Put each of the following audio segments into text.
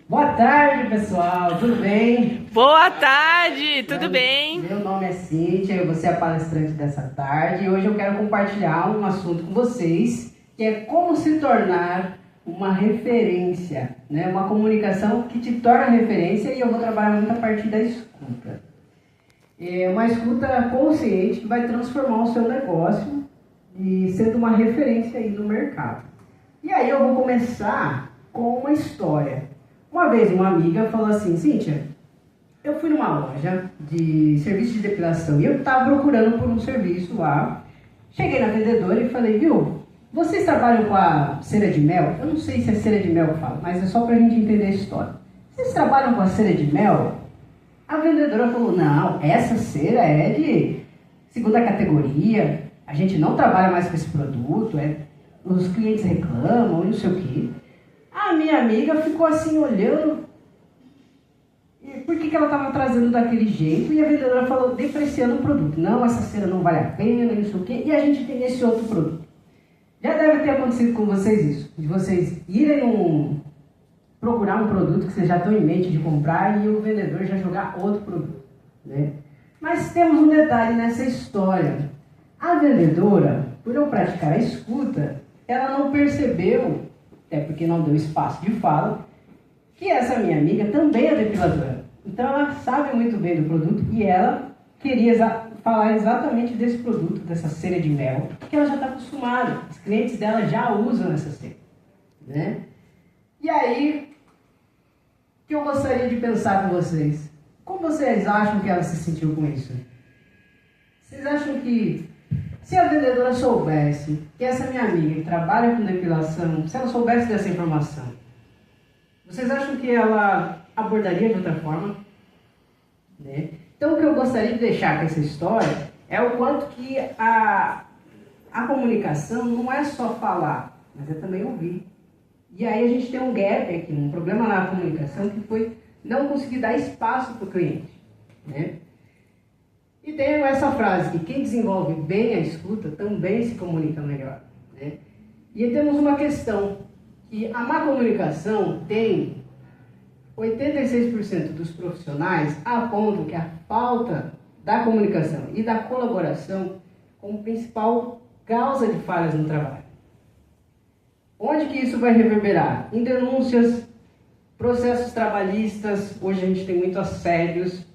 Boa tarde, pessoal. Tudo bem? Boa tarde, tudo bem? Meu nome é Cíntia, eu vou ser a palestrante dessa tarde e hoje eu quero compartilhar um assunto com vocês, que é como se tornar uma referência, né? Uma comunicação que te torna referência, e eu vou trabalhar muito a partir da escuta. É uma escuta consciente que vai transformar o seu negócio e sendo uma referência aí no mercado. E aí eu vou começar com uma história. Uma vez uma amiga falou assim: Cíntia, eu fui numa loja de serviço de depilação e eu estava procurando por um serviço lá. Cheguei na vendedora e falei: viu, vocês trabalham com a cera de mel? Eu não sei se é cera de mel que fala, mas é só pra gente entender a história. Vocês trabalham com a cera de mel? A vendedora falou: não, essa cera é de segunda categoria, a gente não trabalha mais com esse produto, os clientes reclamam, não sei o quê. A minha amiga ficou assim olhando, por que ela estava trazendo daquele jeito, e a vendedora falou, depreciando o produto. Não, essa cera não vale a pena, não sei o quê, e a gente tem esse outro produto. Já deve ter acontecido com vocês isso, de vocês irem procurar um produto que vocês já estão em mente de comprar e o vendedor já jogar outro produto, né? Mas temos um detalhe nessa história. A vendedora, por eu praticar a escuta, ela não percebeu, até porque não deu espaço de fala, que essa minha amiga também é depiladora. Então ela sabe muito bem do produto e ela queria falar exatamente desse produto, dessa cera de mel, porque ela já está acostumada. Os clientes dela já usam essa cera, né? E aí, o que eu gostaria de pensar com vocês? Como vocês acham que ela se sentiu com isso? Vocês acham que, se a vendedora soubesse que essa minha amiga que trabalha com depilação, se ela soubesse dessa informação, vocês acham que ela abordaria de outra forma? Né? Então, o que eu gostaria de deixar com essa história é o quanto que a comunicação não é só falar, mas é também ouvir. E aí a gente tem um gap aqui, um problema na comunicação, que foi não conseguir dar espaço para o cliente, né? E tem essa frase, que quem desenvolve bem a escuta também se comunica melhor, né? E temos uma questão, que a má comunicação tem 86% dos profissionais apontam que a falta da comunicação e da colaboração como principal causa de falhas no trabalho. Onde que isso vai reverberar? Em denúncias, processos trabalhistas. Hoje a gente tem muitos assédios,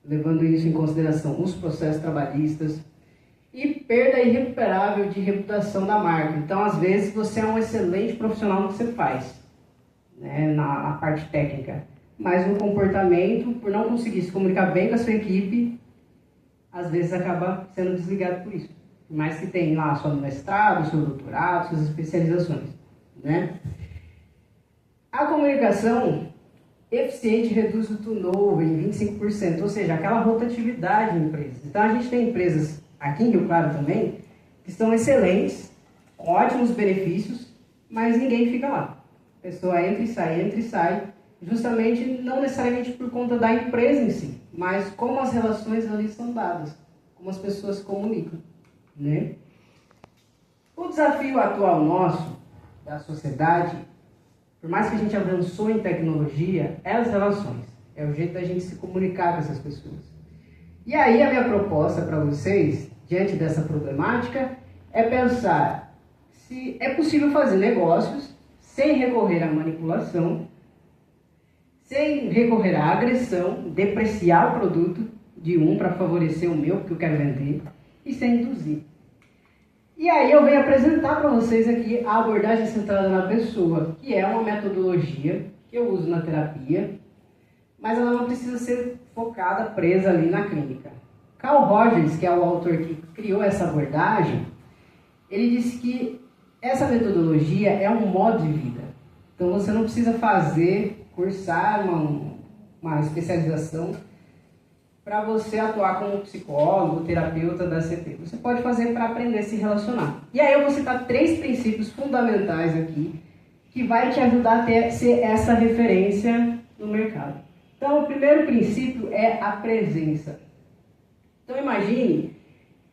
levando isso em consideração, os processos trabalhistas, e perda irrecuperável de reputação da marca. Então, às vezes, você é um excelente profissional no que você faz, né, na parte técnica, mas no comportamento, por não conseguir se comunicar bem com a sua equipe, às vezes acaba sendo desligado por isso. Mas que tem lá seu mestrado, seu doutorado, suas especializações, né? A comunicação eficiente reduz o turnover em 25%, ou seja, aquela rotatividade em empresas. Então, a gente tem empresas, aqui em Rio Claro também, que estão excelentes, com ótimos benefícios, mas ninguém fica lá. A pessoa entra e sai, justamente não necessariamente por conta da empresa em si, mas como as relações ali são dadas, como as pessoas se comunicam, né? O desafio atual nosso, da sociedade, por mais que a gente avançou em tecnologia, é as relações. É o jeito da gente se comunicar com essas pessoas. E aí a minha proposta para vocês, diante dessa problemática, é pensar se é possível fazer negócios sem recorrer à manipulação, sem recorrer à agressão, depreciar o produto de um para favorecer o meu, porque eu quero vender, e sem induzir. E aí eu venho apresentar para vocês aqui a abordagem centrada na pessoa, que é uma metodologia que eu uso na terapia, mas ela não precisa ser focada, presa ali na clínica. Carl Rogers, que é o autor que criou essa abordagem, ele disse que essa metodologia é um modo de vida. Então você não precisa cursar uma especialização para você atuar como psicólogo, terapeuta da CT. Você pode fazer para aprender a se relacionar. E aí eu vou citar 3 princípios fundamentais aqui, que vai te ajudar a ser essa referência no mercado. Então, o primeiro princípio é a presença. Então, imagine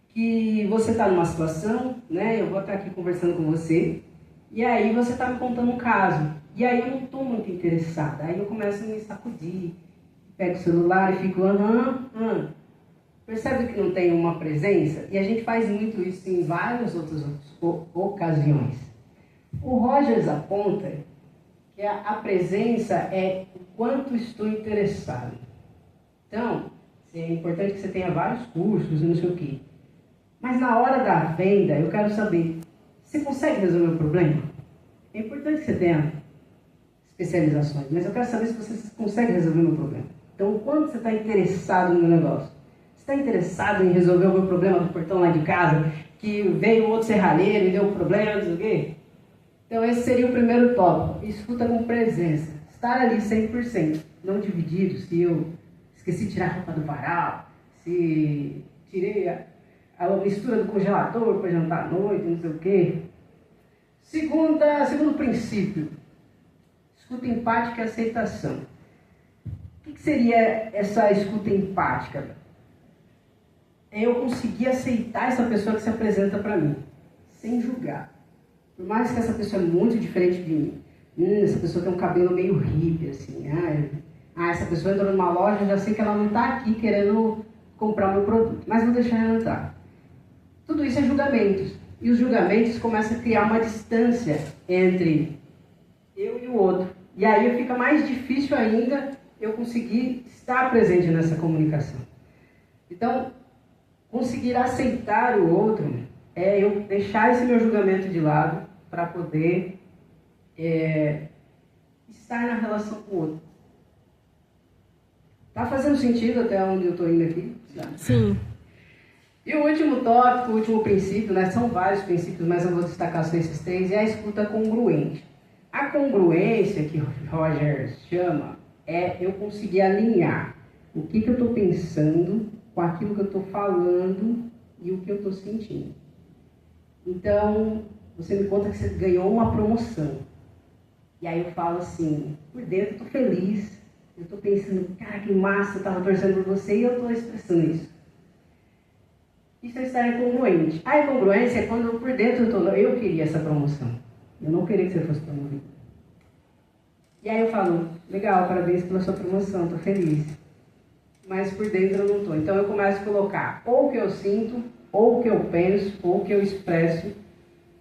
que você está numa situação, né? Eu vou estar aqui conversando com você, e aí você está me contando um caso. E aí eu não estou muito interessada. Aí eu começo a me sacudir, pego o celular e fico, Percebe que não tem uma presença? E a gente faz muito isso em várias outras ocasiões. O Rogers aponta que a presença é o quanto estou interessado. Então, é importante que você tenha vários cursos e não sei o quê. Mas na hora da venda, eu quero saber, você consegue resolver o problema? É importante que você tenha especializações, mas eu quero saber se você consegue resolver o meu problema. Então, quando você está interessado no negócio, você está interessado em resolver o meu problema do portão lá de casa, que veio outro serralheiro e deu problema, não sei o quê? Então, esse seria o primeiro tópico. Escuta com presença. Estar ali 100%, não dividido, se eu esqueci de tirar a roupa do varal, se tirei a mistura do congelador para jantar à noite, não sei o quê. Segundo princípio, escuta empática e aceitação. O que seria essa escuta empática? É eu conseguir aceitar essa pessoa que se apresenta para mim, sem julgar. Por mais que essa pessoa é muito diferente de mim. Essa pessoa tem um cabelo meio hippie, assim. Essa pessoa entrou numa loja, já sei que ela não está aqui querendo comprar o meu produto, mas vou deixar ela entrar. Tudo isso é julgamentos. E os julgamentos começam a criar uma distância entre eu e o outro. E aí fica mais difícil ainda eu conseguir estar presente nessa comunicação. Então, conseguir aceitar o outro é eu deixar esse meu julgamento de lado para poder estar na relação com o outro. Tá fazendo sentido até onde eu estou indo aqui? Sim. E o último tópico, o último princípio, são vários princípios, mas eu vou destacar só esses três, é a escuta congruente. A congruência que Roger chama é eu conseguir alinhar o que eu estou pensando com aquilo que eu estou falando e o que eu estou sentindo. Então, você me conta que você ganhou uma promoção. E aí eu falo assim, por dentro eu estou feliz, eu estou pensando, cara, que massa, eu estava torcendo por você e eu estou expressando isso. Isso é estar incongruente. A incongruência é quando por dentro eu queria essa promoção. Eu não queria que você fosse promovido. E aí eu falo, legal, parabéns pela sua promoção, estou feliz. Mas por dentro eu não estou. Então eu começo a colocar ou o que eu sinto, ou o que eu penso, ou o que eu expresso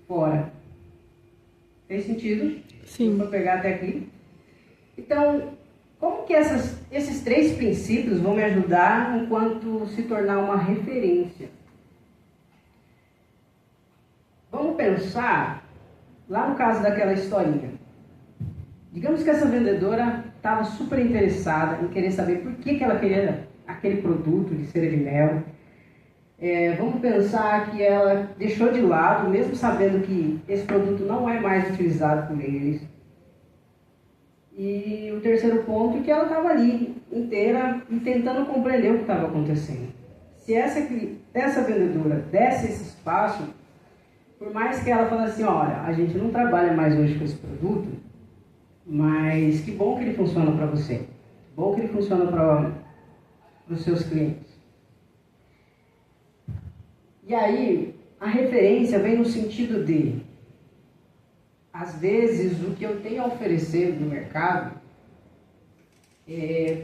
fora. Fez sentido? Sim. Vou pegar até aqui. Então, como que esses três princípios vão me ajudar enquanto se tornar uma referência? Vamos pensar lá no caso daquela historinha. Digamos que essa vendedora estava super interessada em querer saber por que ela queria aquele produto de cera de mel. Vamos pensar que ela deixou de lado, mesmo sabendo que esse produto não é mais utilizado por eles. E o terceiro ponto é que ela estava ali, inteira, e tentando compreender o que estava acontecendo. Se essa vendedora desse esse espaço, por mais que ela falasse assim, olha, a gente não trabalha mais hoje com esse produto, mas que bom que ele funciona para você. Que bom que ele funciona para os seus clientes. E aí, a referência vem no sentido de, às vezes, o que eu tenho a oferecer no mercado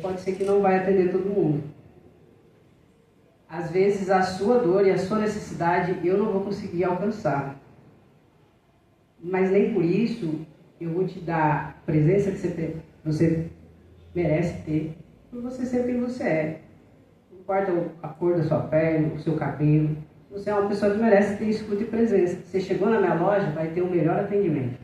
pode ser que não vai atender todo mundo. Às vezes, a sua dor e a sua necessidade eu não vou conseguir alcançar. Mas nem por isso eu vou te dar a presença que você merece ter, por você ser quem você é. Não importa a cor da sua pele, o seu cabelo. Você é uma pessoa que merece ter escuta e presença. Você chegou na minha loja, vai ter o melhor atendimento.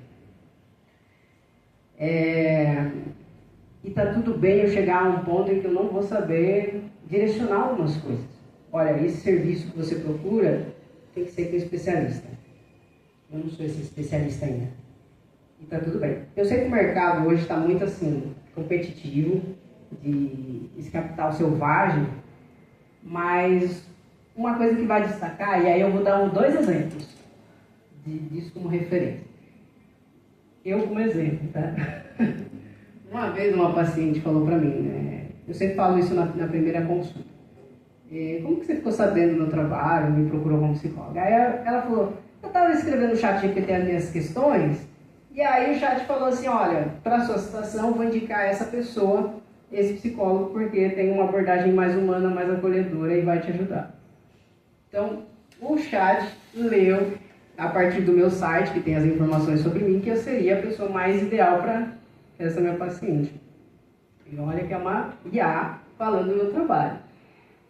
E tá tudo bem eu chegar a um ponto em que eu não vou saber direcionar algumas coisas. Olha, esse serviço que você procura tem que ser com um especialista. Eu não sou esse especialista ainda. E tá tudo bem. Eu sei que o mercado hoje está muito assim, competitivo, de esse capital selvagem, mas uma coisa que vai destacar, e aí eu vou dar dois exemplos disso como referência. Eu como exemplo, tá? Uma vez uma paciente falou para mim, eu sempre falo isso na primeira consulta. Como que você ficou sabendo do meu trabalho, me procurou como psicóloga? Aí ela falou, eu estava escrevendo no chat GPT as minhas questões, E aí o chat falou assim, olha, para a sua situação, vou indicar essa pessoa, esse psicólogo, porque tem uma abordagem mais humana, mais acolhedora e vai te ajudar. Então, o chat leu, a partir do meu site, que tem as informações sobre mim, que eu seria a pessoa mais ideal para essa minha paciente. E olha que é uma IA falando do meu trabalho.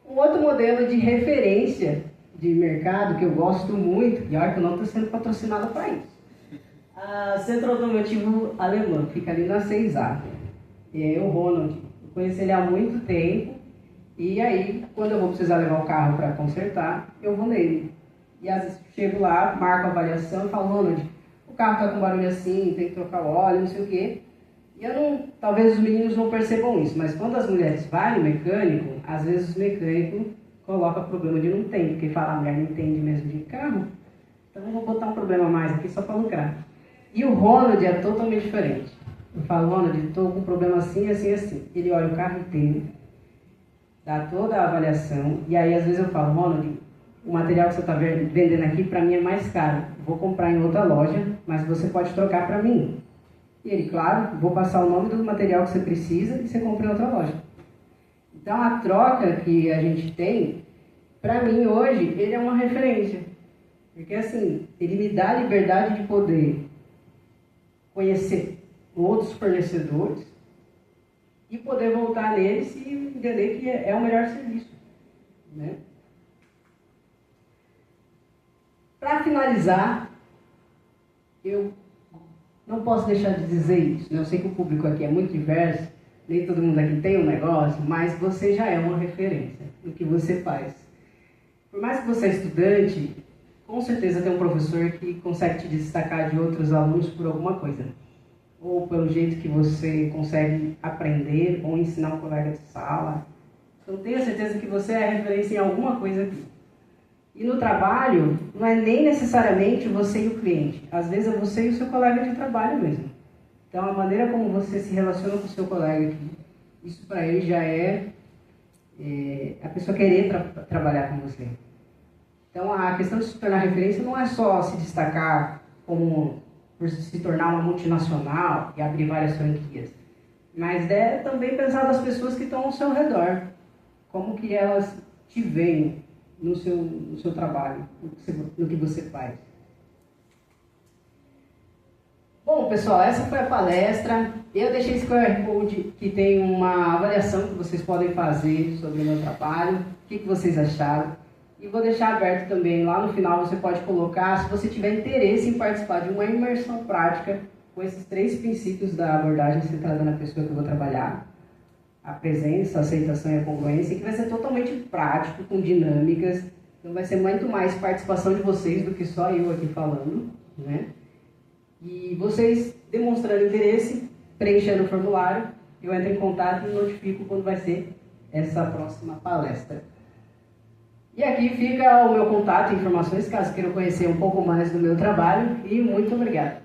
Um outro modelo de referência de mercado que eu gosto muito, e olha que eu não estou sendo patrocinado para isso. A Centro Automotivo Alemão, fica ali na 6A. É o Ronald. Eu conheci ele há muito tempo. E aí, quando eu vou precisar levar o carro para consertar, eu vou nele. E às vezes chego lá, marco a avaliação e falo, Ronald, o carro está com barulho assim, tem que trocar o óleo, não sei o quê. E eu não, talvez os meninos não percebam isso, mas quando as mulheres vão no mecânico, às vezes o mecânico coloca problema de não tem, porque fala, a mulher não entende mesmo de carro, então eu vou botar um problema a mais aqui só para lucrar. E o Ronald é totalmente diferente. Eu falo, Ronald, estou com um problema assim, assim, assim. Ele olha o carro inteiro, dá toda a avaliação, e aí às vezes eu falo, Ronald, o material que você está vendendo aqui para mim é mais caro. Vou comprar em outra loja, mas você pode trocar para mim. E ele, claro, vou passar o nome do material que você precisa e você compra em outra loja. Então a troca que a gente tem, para mim hoje, ele é uma referência. Porque assim, ele me dá a liberdade de poder conhecer outros fornecedores e poder voltar neles e entender que é o melhor serviço, né? Para finalizar, eu não posso deixar de dizer isso, né? Eu sei que o público aqui é muito diverso, nem todo mundo aqui tem um negócio, mas você já é uma referência no que você faz. Por mais que você é estudante, com certeza tem um professor que consegue te destacar de outros alunos por alguma coisa. Ou pelo jeito que você consegue aprender ou ensinar um colega de sala. Então tenha certeza que você é referência em alguma coisa aqui. E no trabalho, não é nem necessariamente você e o cliente. Às vezes é você e o seu colega de trabalho mesmo. Então a maneira como você se relaciona com o seu colega aqui, isso para ele já é a pessoa querer trabalhar com você. Então a questão de se tornar referência não é só se destacar como por se tornar uma multinacional e abrir várias franquias, mas é também pensar nas pessoas que estão ao seu redor, como que elas te veem no seu trabalho, no que você faz. Bom, pessoal, essa foi a palestra. Eu deixei esse QR Code que tem uma avaliação que vocês podem fazer sobre o meu trabalho, o que vocês acharam. E vou deixar aberto também, lá no final você pode colocar, se você tiver interesse em participar de uma imersão prática com esses 3 princípios da abordagem centrada na pessoa que eu vou trabalhar. A presença, a aceitação e a congruência, que vai ser totalmente prático, com dinâmicas. Então vai ser muito mais participação de vocês do que só eu aqui falando, né? E vocês demonstrando interesse, preenchendo o formulário, eu entro em contato e notifico quando vai ser essa próxima palestra. E aqui fica o meu contato e informações, caso queiram conhecer um pouco mais do meu trabalho. E muito obrigado.